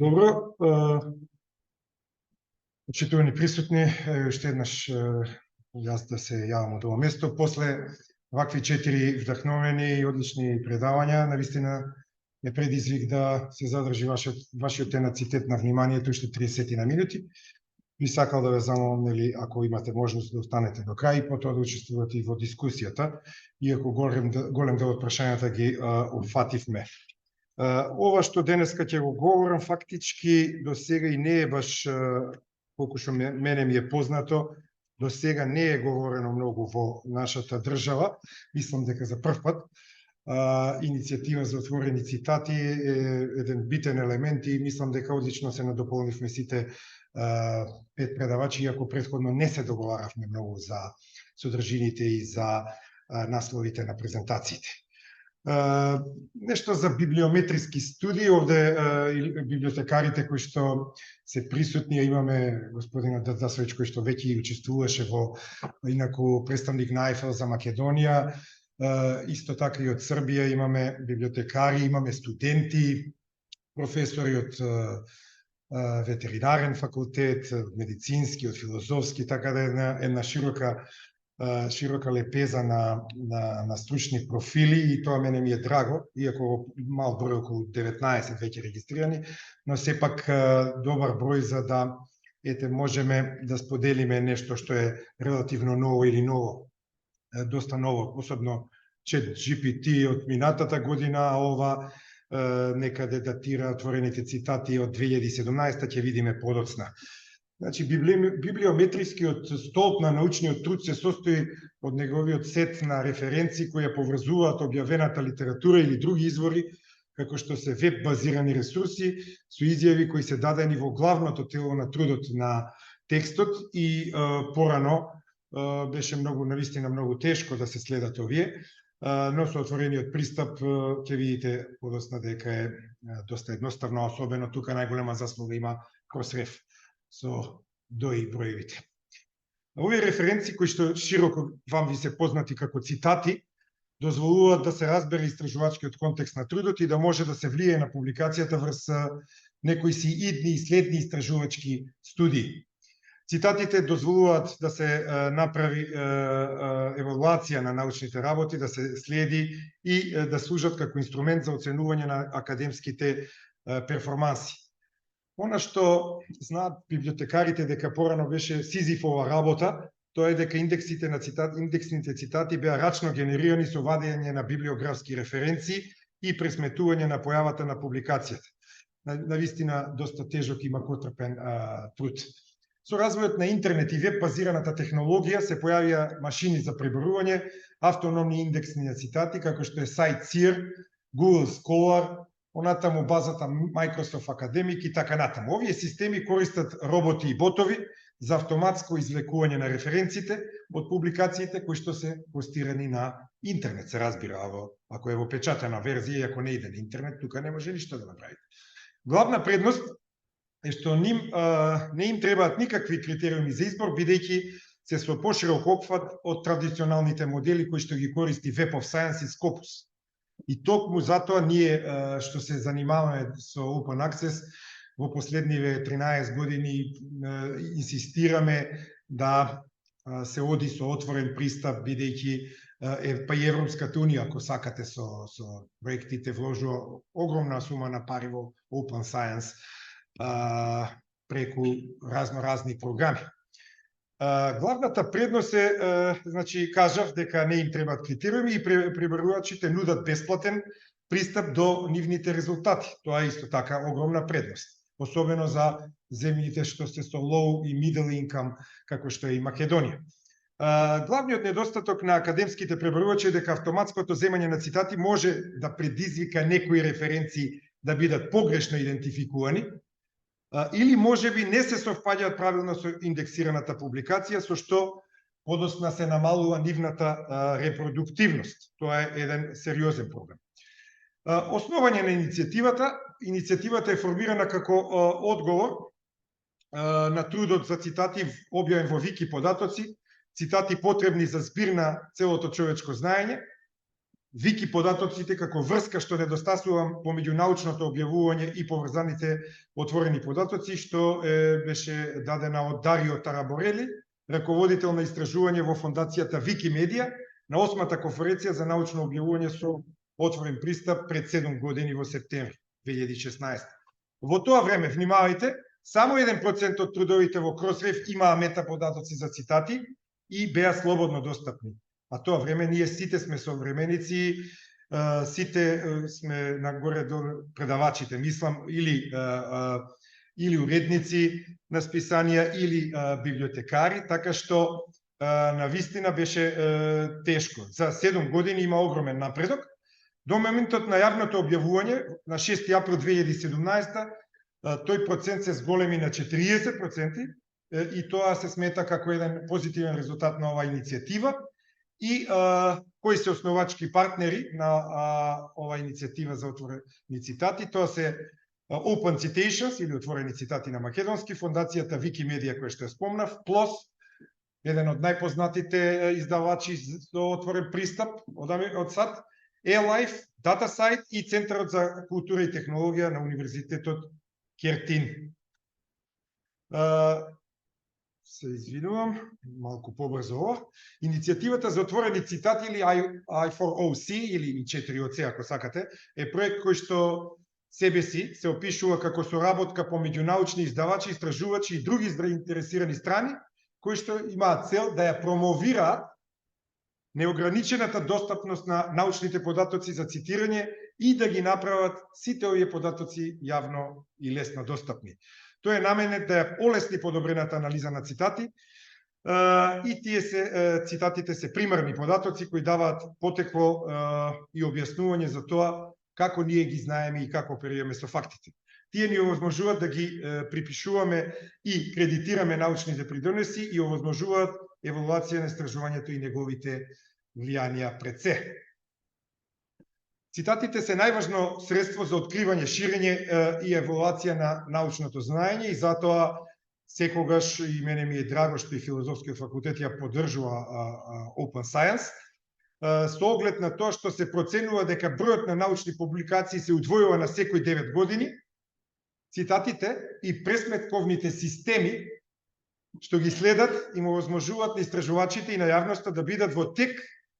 Добро, почитувани присутни, уште еднаш јас да се јавам од ово место. После вакви 4 вдахновени и одлични предавања, навистина е предизвик да се задржи вашиот тенацитет на вниманието уште 30 на минути. Би сакал да ве замолам, ако имате можност да останете до крај и потоа да учествувате и во дискусијата, иако голем дел од прашањата ги опфативме. Ова што денеска ќе го говорам фактички до сега и не е баш, колку што мене ми е познато, до сега не е говорено многу во нашата држава. Мислам дека за прв пат иницијатива за отворени цитати е еден битен елемент и мислам дека одлично се надополнивме сите 5 предавачи, иако претходно не се договаравме многу за содржините и за насловите на презентациите. Нешто за библиометриски студии, овде библиотекарите кои што се присутни, имаме господина Дацовиќ кој што веќе учествуваше во инаку представник на АјФЛ за Македонија, исто така и од Србија имаме библиотекари, имаме студенти, професори од ветеринарен факултет, медицински, од филозофски, така да е една широка лепеза на стручни профили и тоа мене ми е драго, иако мал број, околу 19 веќе регистрирани, но сепак добар број за да можеме да споделиме нешто што е релативно ново или ново, доста ново, особено ChatGPT од минатата година, а ова некаде датира отворените цитати од 2017, ќе видиме подоцна. Значи, библиометрискиот столб на научниот труд се состои од неговиот сет на референции кои ја поврзуваат објавената литература или други извори, како што се веб-базирани ресурси, со изјави кои се дадени во главното тело на трудот на текстот и порано беше навистина многу тешко да се следат овие, но со отворениот пристап ќе видите подоцна дека е доста едноставно, особено тука најголема заслуга има Кросреф со дои броевите. Овие референции кои што широко вам ви се познати како цитати, дозволуваат да се разбере истражувачкиот контекст на трудот и да може да се влие на публикацијата врз некои си идни и следни истражувачки студии. Цитатите дозволуваат да се направи евалуација на научните работи, да се следи и да служат како инструмент за оценување на академските перформанси. Она што знаат библиотекарите дека порано беше Сизифова работа, тоа е дека индексните цитати беа рачно генерирани со вадење на библиографски референции и пресметување на појавата на публикацијата. Навистина доста тежок и макотрпен труд. Со развојот на интернет и веб базираната технологија се појавија машини за преборување, автономни индексни цитати како што е сайт SEER, Google Scholar, онатаму базата Microsoft Academic и така натаму. Овие системи користат роботи и ботови за автоматско извлекување на референциите од публикациите кои што се постирани на интернет, се разбира, ако е во печатена верзија, ако не иде на интернет, тука не може ништо да направите. Главна предност е што не им требаат никакви критериуми за избор, бидејќи се со поширок опфат од традиционалните модели кои што ги користи Web of Science и Scopus. И токму затоа ние што се занимаваме со Open Access во последниве 13 години инсистираме да се оди со отворен пристап, бидејќи па и Европската унија, ако сакате, со проектите вложува огромна сума на пари во Open Science преку разни програми. Главната предност е, значи, кажав дека не им требаат критериуми и пребарувачите нудат бесплатен пристап до нивните резултати. Тоа е исто така огромна предност, особено за земјите што се со low и middle income, како што е и Македонија. Главниот недостаток на академските пребарувачи е дека автоматското земање на цитати може да предизвика некои референции да бидат погрешно идентификувани, или можеби не се совпаѓаат правилно со индексираната публикација, со што подоцна се намалува нивната репродуктивност. Тоа е еден сериозен проблем. Основање на иницијативата е формирана како одговор на трудот за цитати објавен во Вики податоци, цитати потребни за збир на целото човечко знаење, вики податоците како врска што недостасува помеѓу научното објавување и поврзаните отворени податоци, што беше дадена од Дарио Тараборели, раководител на истражување во фондацијата Викимедија, на 8-та конференција за научно објавување со отворен пристап пред 7 години во септември 2016. Во тоа време, внимавајте, само 1% од трудовите во Кросреф имаа метаподатоци за цитати и беа слободно достапни. А тоа време ние сите сме современици, сите сме нагоре до предавачите, мислам, или уредници на списанија, или библиотекари, така што на вистина беше тешко. За 7 години има огромен напредок. До моментот на јавното објавување, на 6 април 2017, тој процент се зголеми на 40%, и тоа се смета како еден позитивен резултат на оваа иницијатива. И кои се основачки партнери на оваа иницијатива за отворени цитати? Тоа се Open Citations, или отворени цитати на македонски, фондацијата Викимедија, која што ја спомнав, PLOS, еден од најпознатите издавачи за отворен пристап од САД, eLife, DataSite и Центарот за култура и технологија на Универзитетот Кертин. Се извинувам, малку побрзо ова. Иницијативата за отворени цитати, или I4OC, или 4OC, ако сакате, е проект кој што себе си се опишува како соработка помеѓу научни издавачи, истражувачи и други заинтересирани страни, кои што имаат цел да ја промовираат неограничената достапност на научните податоци за цитирање и да ги направат сите овие податоци јавно и лесно достапни. Тоа е наменет да ја олесни подобрената анализа на цитати, и тие цитатите се примарни податоци кои даваат потекло и објаснување за тоа како ние ги знаеме и како оперираме со фактите. Тие ни овозможуваат да ги припишуваме и кредитираме научните придонеси и овозможуваат евалуација на истражувањето и неговите влијанија пред се. Цитатите се најважно средство за откривање, ширење и евалуација на научното знаење, и затоа секогаш и мене ми е драго што и Филозофскиот факултет ја поддржува Open Science, со оглед на тоа што се проценува дека бројот на научни публикации се удвојува на секој 9 години. Цитатите и пресметковните системи што ги следат им овозможуваат на истражувачите и на јавноста да бидат во тек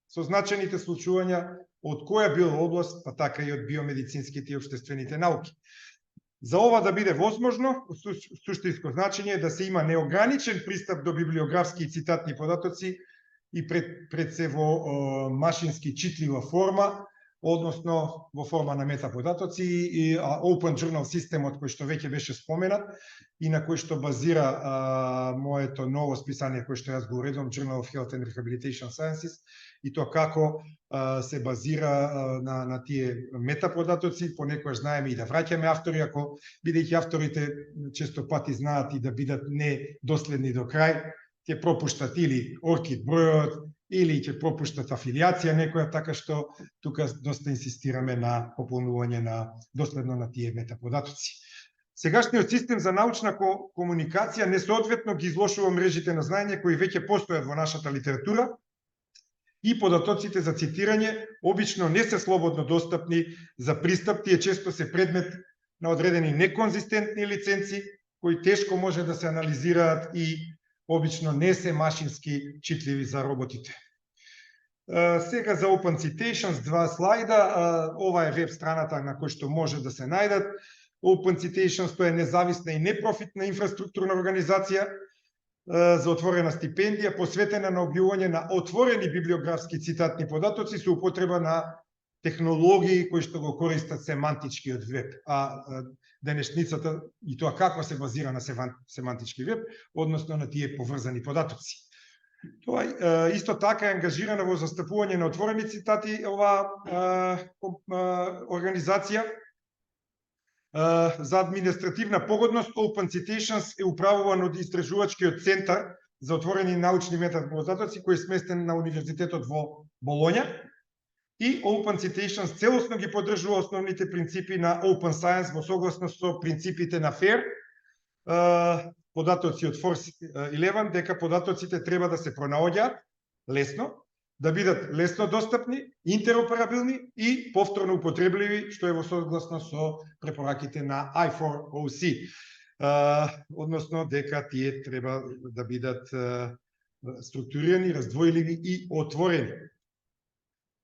со значајните случувања од која била област, па така и од биомедицинските и општествените науки. За ова да биде возможно, суштинско значење е да се има неограничен пристап до библиографски и цитатни податоци и пред се во машински читлива форма, односно во форма на метаподатоци, и Open Journal системот кој што веќе беше споменат и на кој што базира моето ново списание кој што јас го уредувам, Journal of Health and Rehabilitation Sciences, и тоа како се базира на тие метаподатоци. Понекогаш знаеме и да враќаме автори, ако бидејќи авторите често пати знаат и да бидат недоследни до крај, ќе пропуштат или оркид бројот, или ќе пропуштат афилијација некоја, така што тука доста инсистираме на пополнување доследно на тие метаподатоци. Сегашниот систем за научна комуникација несоодветно ги излошува мрежите на знаење кои веќе постојат во нашата литература, и податоците за цитирање обично не се слободно достапни за пристап, тие често се предмет на одредени неконзистентни лиценци кои тешко може да се анализираат и обично не се машински читливи за роботите. Сега за Open Citations, 2 слайда. Ова е веб страната на кој што може да се најдат. Open Citations тоа е независна и непрофитна инфраструктурна организација за отворена стипендија, посветена на објавување на отворени библиографски цитатни податоци со употреба на технологии кои што го користат семантичкиот веб. Денешницата и тоа како се базира на семантички веб, односно на тие поврзани податоци. Тоа исто така е ангажирана во застапување на отворени цитати оваа организација. За административна погодност, Open Citations е управуван од Истражувачкиот центар за отворени научни метаподатоци, кој е сместен на Универзитетот во Болоња. И Open Citations целосно ги поддржува основните принципи на Open Science во согласност со принципите на FAIR, податоци од Force 11, дека податоците треба да се пронаоѓаат лесно, да бидат лесно достапни, интероперабилни и повторно употребливи, што е во согласно со препораките на I4OC. Односно дека тие треба да бидат структурирани, раздвојливи и отворени.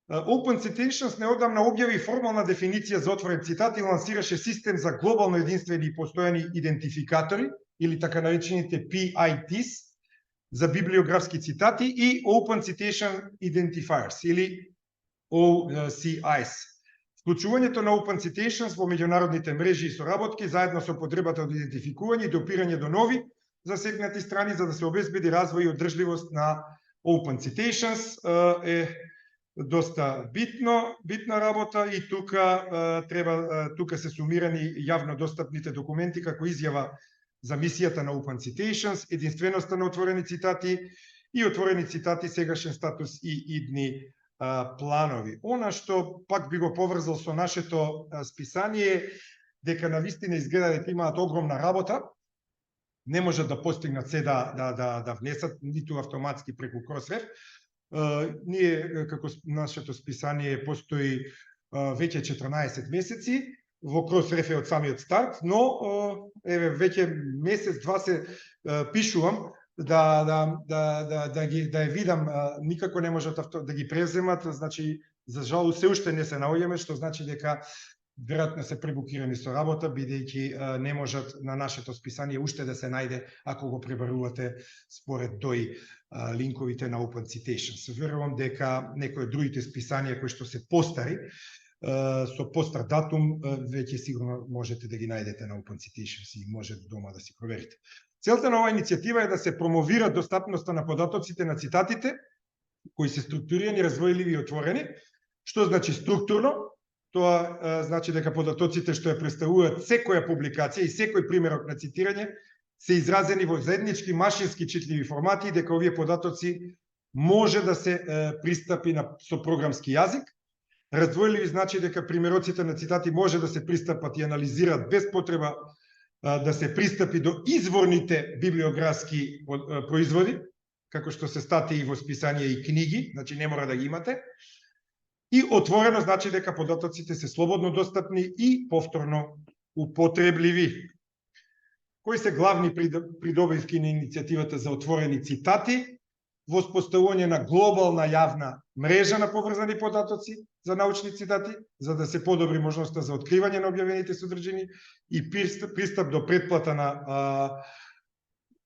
Open Citations неодамна објави формална дефиниција за отворен цитат и лансираше систем за глобално единствени и постојани идентификатори или така наречените PITs за библиографски цитати и Open Citation Identifiers или OCIs. Вклучувањето на Open Citations во меѓународните мрежи и соработки заедно со потребата од идентификување и допирање до нови засегнати страни за да се обезбеди развој и одржливост на Open Citations е доста битна работа и тука се сумирани јавно достапните документи како изјава за мисијата на Open Citations, единственоста на отворени цитати и отворени цитати, сегашен статус и идни планови. Она што пак би го поврзал со нашето списание дека навистина изгледа дека имаат огромна работа, не можат да постигнат се да внесат ниту автоматски преку Crossref. Ние како нашето списание постои веќе 14 месеци, во Crossref од самиот старт, но еве веќе месец-два се пишувам да ја видам, никако не можат да ги преземат, значи за жал се уште не се наоѓаме, што значи дека веројатно се пребукирани со работа, бидејќи не можат на нашето списание уште да се најде ако го пребарувате според тој линковите на Open Citations. Верувам дека некои од другите списанија кои што се постари, со постар датум, веќе сигурно можете да ги најдете на Open Citations и можете дома да си проверите. Целта на оваа иницијатива е да се промовира достапноста на податоците на цитатите, кои се структурирани, раздвојливи и отворени. Што значи структурно? Тоа значи дека податоците што ја представуваат секоја публикација и секој примерок на цитирање се изразени во заеднички машински читливи формати и дека овие податоци може да се пристапи со програмски јазик. Раздвојливи значи дека примероците на цитати може да се пристапат и анализираат без потреба да се пристапи до изворните библиографски производи, како што се статии во списанија и книги, значи не мора да ги имате. И отворено значи дека податоците се слободно достапни и повторно употребливи. Кои се главни придобивки на иницијативата за отворени цитати? Воспоставување на глобална јавна мрежа на поврзани податоци за научни цитати, за да се подобри можноста за откривање на објавените содржини и пристап до претплата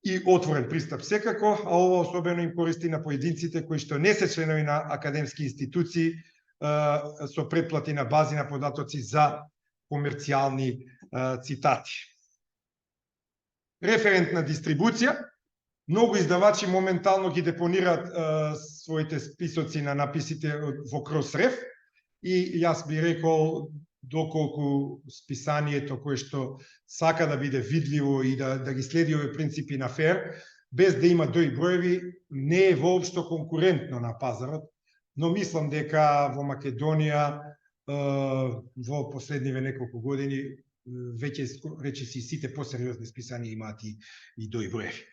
и отворен пристап секако, а ова особено им користи на поединците кои што не се членови на академски институции со претплати на бази на податоци за комерцијални цитати. Референтна дистрибуција. Многу издавачи моментално ги депонираат своите списоци на написите во Crossref и јас би рекол доколку списанието кое што сака да биде видливо и да ги следи овие принципи на FAIR, без да има дои броеви, не е воопшто конкурентно на пазарот, но мислам дека во Македонија во последниве неколку години веќе речиси сите посериозни списанија имаат и дои броеви.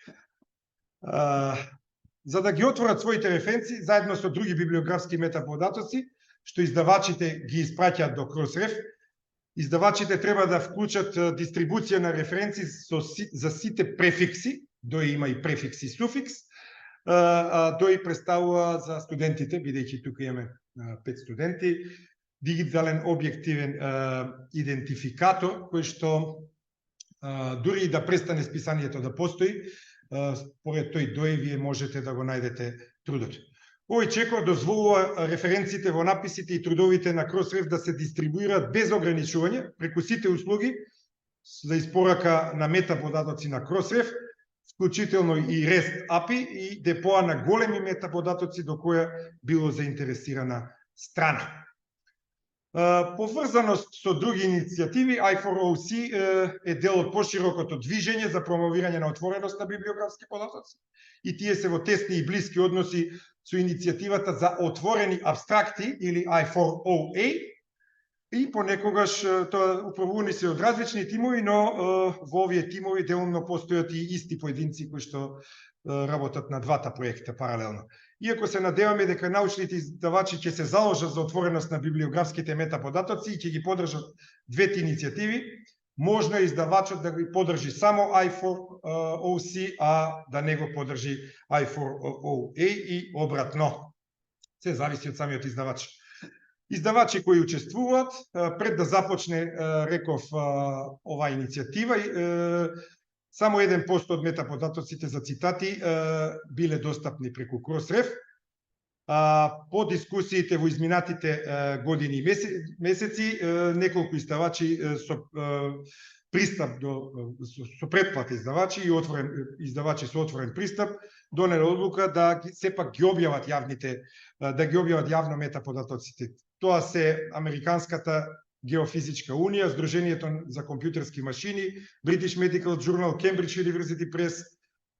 За да ги отворат своите референци заедно со други библиографски метаподатоци што издавачите ги испраќаат до Crossref, издавачите треба да вклучат дистрибуција на референци за сите префикси, дои има и префикс и суфикс, дои представува за студентите, бидејќи тука имаме 5 студенти, дигитален објективен идентификатор кој што дури и да престане списанието да постои, според тој дој вие можете да го најдете трудот. Овој чекор дозволува референците во написите и трудовите на Crossref да се дистрибуираат без ограничување преку сите услуги за испорака на метаподатоци на Crossref, вклучително и REST API и депоа на големи метаподатоци до која било заинтересирана страна. Поврзаност со други иницијативи, I4OC е дел од поширокото движење за промовирање на отвореност на библиографски податоци и тие се во тесни и блиски односи со иницијативата за отворени абстракти или I4OA, И понекогаш тоа управувани се од различни тимови, но во овие тимови делумно постојат и исти поединци кои што работат на двата проекта паралелно. Иако се надеваме дека научните издавачи ќе се заложат за отвореност на библиографските метаподатоци и ќе ги подржат двете иницијативи, можно е издавачот да ги подржи само I4OC, а да не го подржи I4OA и обратно. Се зависи од самиот издавач. Издавачи кои учествуваат, пред да започне, реков, оваа иницијатива, само 1% од метаподатоците за цитати биле достапни преку Crossref. По дискусиите во изминатите години и месеци, неколку издавачи со пристап со претплата издавачи и издавачи со отворен пристап донеле одлука да сепак ги објават јавно метаподатоците. Тоа се Американската геофизичка унија, Сдруженијето за компјутерски машини, British Medical Journal, Cambridge University Press,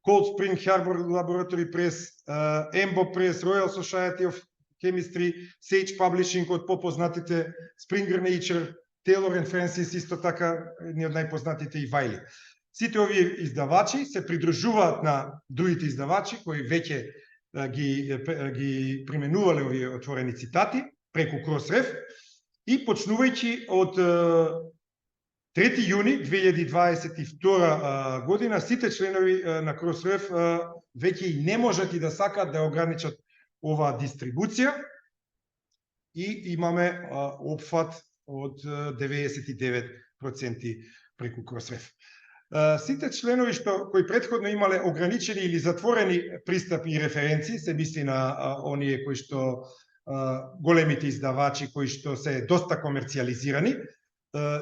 Cold Spring Harbor Laboratory Press, EMBO Press, Royal Society of Chemistry, Sage Publishing од попознатите, Springer Nature, Taylor and Francis, исто така едни од најпознатите и Wiley. Сите овие издавачи се придружуваат на другите издавачи кои веќе ги применувале овие отворени цитати преку Crossref и почнувајќи од 3 јуни 2022 година сите членови на Crossref веќе и не можат и да сакаат да ограничат оваа дистрибуција и имаме опфат од 99% преку Crossref. Сите членови кои претходно имале ограничени или затворени пристапи и референции, се мисли на оние кои што големите издавачи кои што се доста комерцијализирани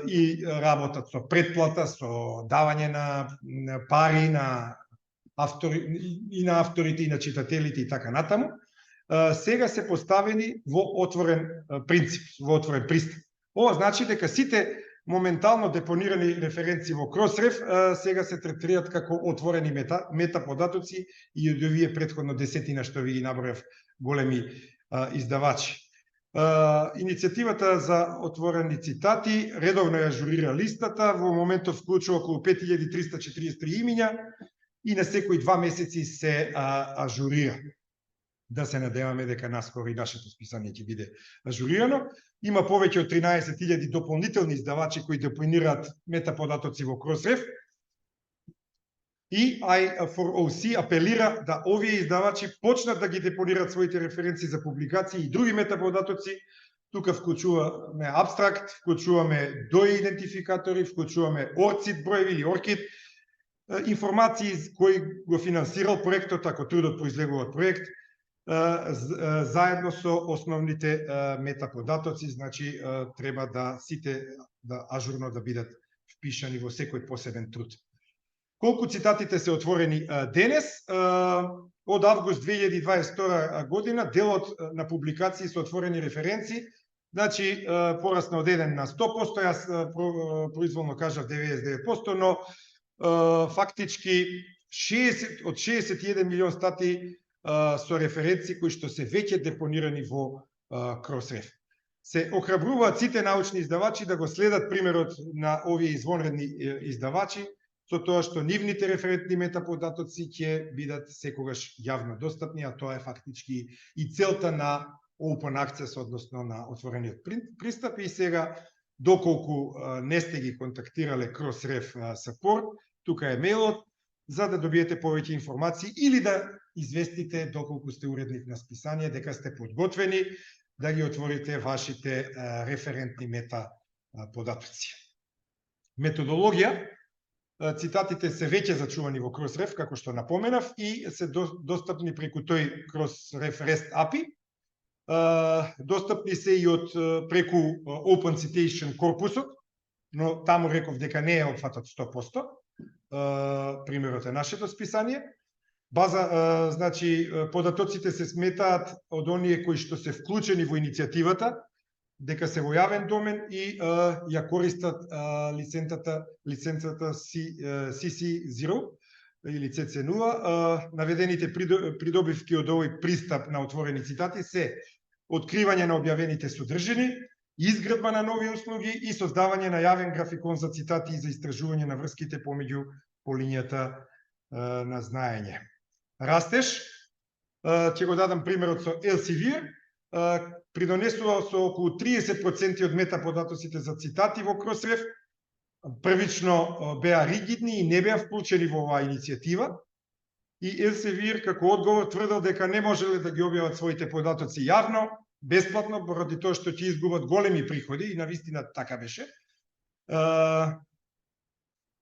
и работат со претплата, со давање на пари на авторите и на читателите и така натаму, сега се поставени во отворен принцип, во отворен пристап. Ова значи дека сите моментално депонирани референции во Crossref сега се третираат како отворени метаподатоци и од овие претходно десетина што ви ги набројав големи издавачи. Иницијативата за отворени цитати редовно ја ажурира листата, во моментот вклучува околу 5343 имиња и на секои 2 месеци се ажурира. Да се надеваме дека наскоро и нашето списание ќе биде ажурирано. Има повеќе од 13.000 дополнителни издавачи кои депонираат метаподатоци во Crossref. И I4OC апелира да овие издавачи почнат да ги депонираат своите референции за публикации и други метаподатоци. Тука вклучуваме абстракт, вклучуваме DOI идентификатори, вклучуваме ORCID броеви или ORCID, информации кои го финансирал проектот, ако трудот произлегува од проект, заедно со основните метаподатоци, значи треба да сите ажурно да бидат впишани во секој посебен труд. Колку цитатите се отворени денес? Од август 2022 година делот на публикации со отворени референции, значи порасна од 1 на 100%, јас произволно кажав 99%, но фактички од 61 милион статии со референции кои што се веќе депонирани во Crossref. Се охрабруваат сите научни издавачи да го следат примерот на овие извонредни издавачи, со тоа што нивните референтни метаподатоци ќе бидат секогаш јавно достапни, а тоа е фактички и целта на Open Access, односно на отворениот пристап. И сега, доколку не сте ги контактирале Crossref Support, тука е мејлот, за да добиете повеќе информации или да известите, доколку сте уредник на списание, дека сте подготвени да ги отворите вашите референтни метаподатоци. Методологија. Цитатите се веќе зачувани во Crossref, како што напоменав, и се достапни преку тој Crossref REST API. Достапни се и преку Open Citation корпусот, но таму реков дека не е опфатат 100%. Примерот е нашето списание. Значи, податоците се сметаат од оние кои што се вклучени во иницијативата, дека се во јавен домен и ја користат лиценцата CC0 или CC0. Наведените придобивки од овој пристап на отворени цитати се откривање на објавените содржини, изградба на нови услуги и создавање на јавен графикон за цитати и за истражување на врските помеѓу по линијата на знаење. Растеж, ќе го дадам примерот со Elsevier, придонесува со околу 30% од метаподатоците за цитати во Crossref. Првично беа ригидни и не беа вклучени во оваа иницијатива, и Elsevier како одговор тврдел дека не можеле да ги објават своите податоци јавно, бесплатно, поради тоа што ќе изгубат големи приходи, и навистина така беше,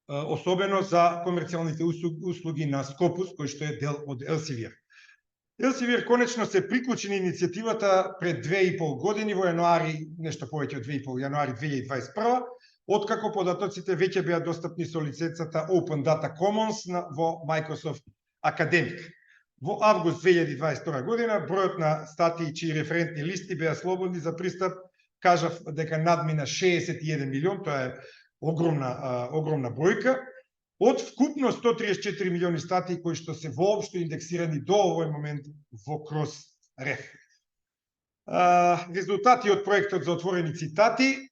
особено за комерцијалните услуги на Scopus, кој што е дел од Elsevier. Elsevier конечно се приклучи на иницијативата пред 2,5 години, во јануари, нешто повеќе од 2,5, јануари 2021, откако податоците веќе беа достапни со лиценцата Open Data Commons во Microsoft Academic. Во август 2022 година, бројот на статии чии референтни листи беа слободни за пристап, кажав дека надмина 61 милион, тоа е огромна бројка, од вкупно 134 милиони статии кои што се воопшто индексирани до овој момент во Crossref. Резултати од проектот за отворени цитати.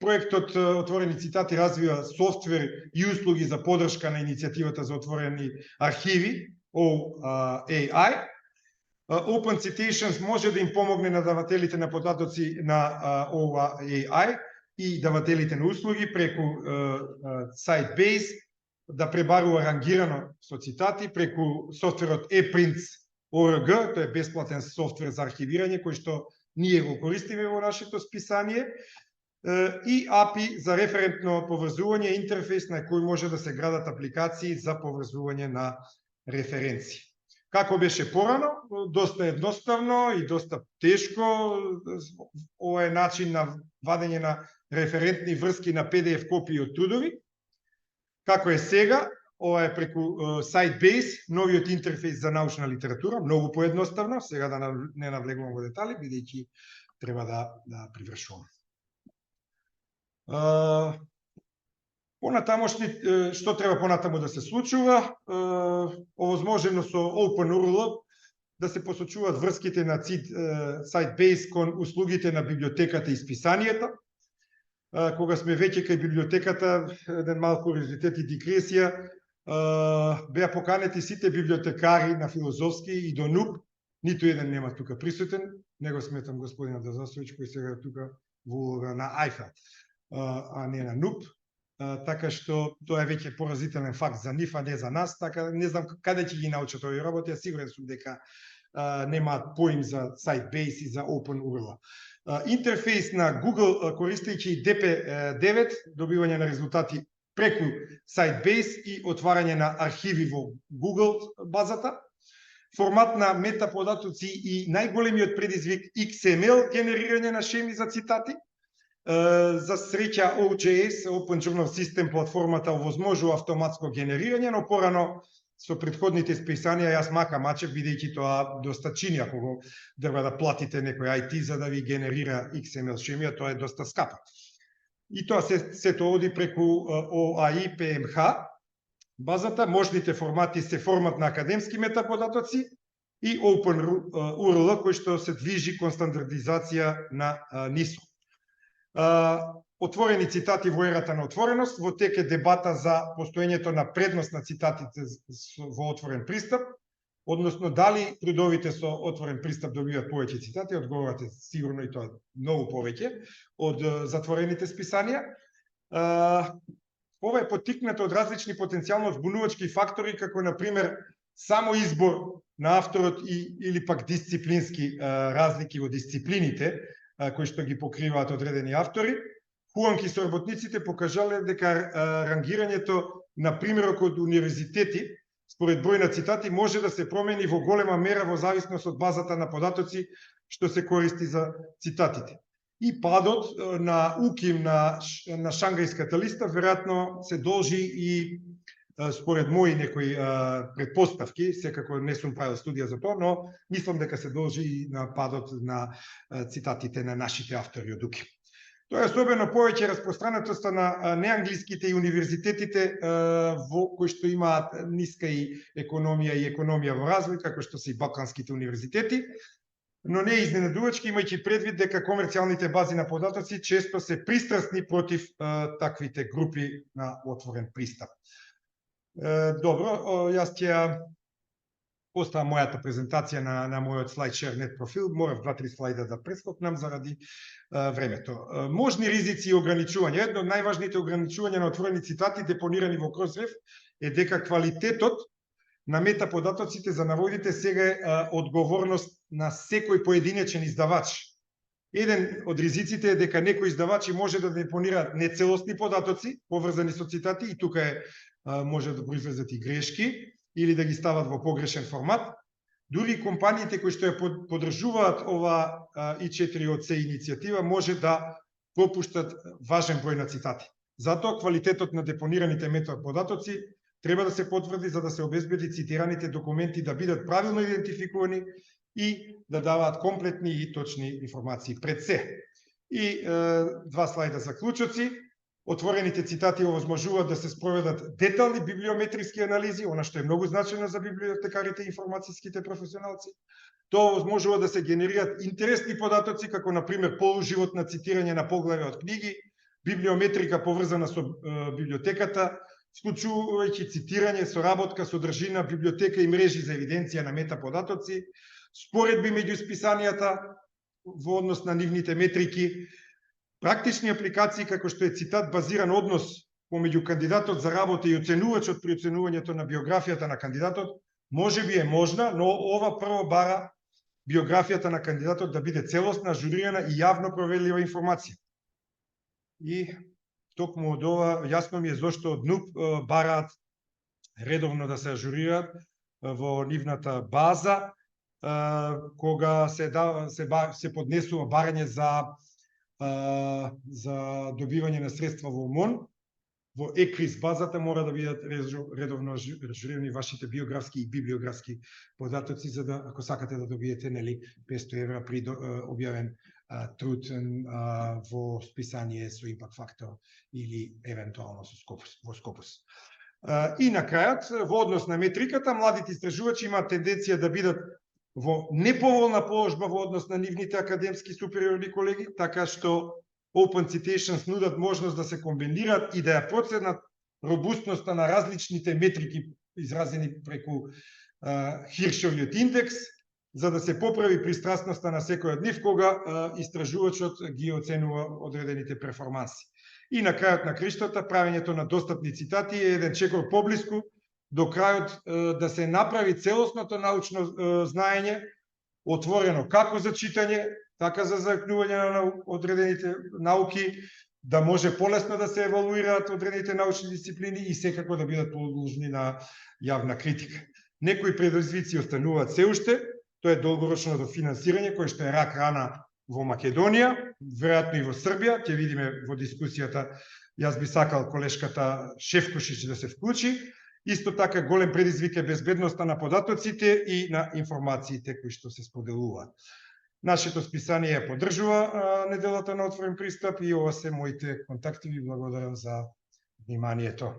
Проектот Отворени цитати развива софтвер и услуги за подршка на иницијативата за отворени архиви, OAI. Open Citations може да им помогне на давателите на податоци на OAI и давателите на услуги преку Sitebase да пребарува рангирано со цитати преку софтверот ePrints.org, тоа е бесплатен софтвер за архивирање кој што ние го користиме во нашето списание, и API за референтно поврзување, интерфейс на кој може да се градат апликации за поврзување на референции. Како беше порано, доста едноставно и доста тешко, ова е начин на вадење на референтни врски на PDF копии од трудови. Како е сега, ова е преку Sitebase, новиот интерфейс за научна литература, многу поедноставно, сега да не навлегувам во детали, бидејќи треба да привршувам. Што треба понатаму да се случува? Овозможено со OpenURL да се посочуваат врските на Sitebase кон услугите на библиотеката и списанието. Кога сме веќе кај библиотеката, еден мал куриозитет и дигресија, беа поканети сите библиотекари на Филозофски и до НУП, ниту еден нема тука присутен, него сметам господинот Дазасовиќ кој сега е тука во улога на АјФА, а не на НУП, така што тоа е веќе поразителен факт за нив, а не за нас, така не знам каде ќе ги научат овие работи, а сигурен сум дека немаат поим за Sitebase и за OpenURL. Интерфейс на Google користејќи DP9, добивање на резултати преку Sitebase и отварање на архиви во Google базата. Формат на метаподатоци и најголемиот предизвик XML генерирање на шеми за цитати. За среќа OJS, Open Journal System платформата овозможува автоматско генерирање, но порано со претходните списанија јас мака мачев, бидејќи тоа доста чини, ако треба да платите некој IT за да ви генерира XML шемија, тоа е доста скапо. И тоа сето оди преку OAI PMH. Базата, можните формати се формат на академски метаподатоци и OpenURL, кој што се движи кон стандардизација на NISO. Отворени цитати во ерата на отвореност, во тек е дебата за постоењето на предност на цитатите во отворен пристап, односно дали трудовите со отворен пристап добиваат повеќе цитати, одговорате сигурно и тоа многу повеќе од затворените списанија. Ова е поттикнато од различни потенцијално збунувачки фактори, како на пример само избор на авторот или пак дисциплински разлики во дисциплините кои што ги покриваат одредени автори. Хуанки со работниците покажале дека рангирањето на примерок од универзитети според број на цитати може да се промени во голема мера во зависност од базата на податоци што се користи за цитатите. И падот на УКИМ на Шангајската листа веројатно се должи и според мои некои предпоставки, секако не сум правил студија за тоа, но мислам дека се должи и на падот на цитатите на нашите автори од УКИМ. Тоа е особено повеќе распространетоста на неанглиските и универзитетите во кои што имаат ниска и економија во развој, како што се и балканските универзитети. но не изненадувачки, имајќи предвид дека комерцијалните бази на податоци често се пристрасни против таквите групи на отворен пристап. Добро, јас ќе оставам мојата презентација на мојот SlideShare.net профил. Морав 2-3 слайда да прескокнам заради времето. Можни ризици и ограничувања. Едно од најважните ограничувања на отворени цитати депонирани во Crossref е дека квалитетот на метаподатоците за наводите сега е одговорност на секој поединечен издавач. Еден од ризиците е дека некои издавачи може да депонираат нецелосни податоци поврзани со цитати и тука може да произлезат и грешки или да ги стават во погрешен формат. Дури компаниите кои што ја поддржуваат ова И4ОЦ иницијатива може да пропуштат важен број на цитати. Затоа квалитетот на депонираните метаподатоци треба да се потврди за да се обезбеди цитираните документи да бидат правилно идентификувани и да даваат комплетни и точни информации пред се. И 2 слайда заклучоци. Отворените цитати овозможуваат да се спроведат детални библиометриски анализи, она што е многу значено за библиотекарите и информацијските професионалци. Тоа овозможува да се генерираат интересни податоци, како на пример полуживот на цитирање на поглави од книги, библиометрика поврзана со библиотеката, вклучувајќи цитирање, соработка, содржина, библиотека и мрежи за евиденција на метаподатоци, споредби меѓу списанијата во однос на нивните метрики, практични апликации како што е цитат базиран однос помеѓу кандидатот за работа и оценувачот при оценувањето на биографијата на кандидатот, можеби е можна, но ова прво бара биографијата на кандидатот да биде целосна, ажурирана и јавно проверлива информација. И токму од ова јасно ми е зошто од НУП бараат редовно да се ажурираат во нивната база кога се поднесува барање за добивање на средства во МОН. Во ЕКРИС базата мора да бидат редовно ажурирани вашите биографски и библиографски податоци, за да, ако сакате да добиете 500 евра при објавен труд во списание со импакт фактор или евентуално во Скопус. И на крајот, во однос на метриката, младите истражувачи имаат тенденција да бидат во неповолна положба во однос на нивните академски супериорни колеги, така што Open Citations нудат можност да се комбинираат и да ја проценат робустноста на различните метрики изразени преку Хиршовиот индекс, за да се поправи пристрасноста на секој од нив кога истражувачот ги оценува одредените перформанси. И на крајот на криштата, правењето на достапни цитати е еден чекор поблиску до крајот да се направи целосното научно знаење, отворено како за читање, така за зајакнување на одредените науки, да може полесно да се евалуираат одредените научни дисциплини и секако да бидат подложни на јавна критика. Некои предизвици остануваат се уште, тоа е долгорочното финансирање, кој што е рак рана во Македонија, веројатно и во Србија, ќе видиме во дискусијата, јас би сакал колешката Шефкошич да се вклучи. Исто така голем предизвик е безбедноста на податоците и на информациите кои што се споделуваат. Нашето списание ја поддржува неделата на отворен пристап и ова се моите контакти. Ви благодарам за вниманието.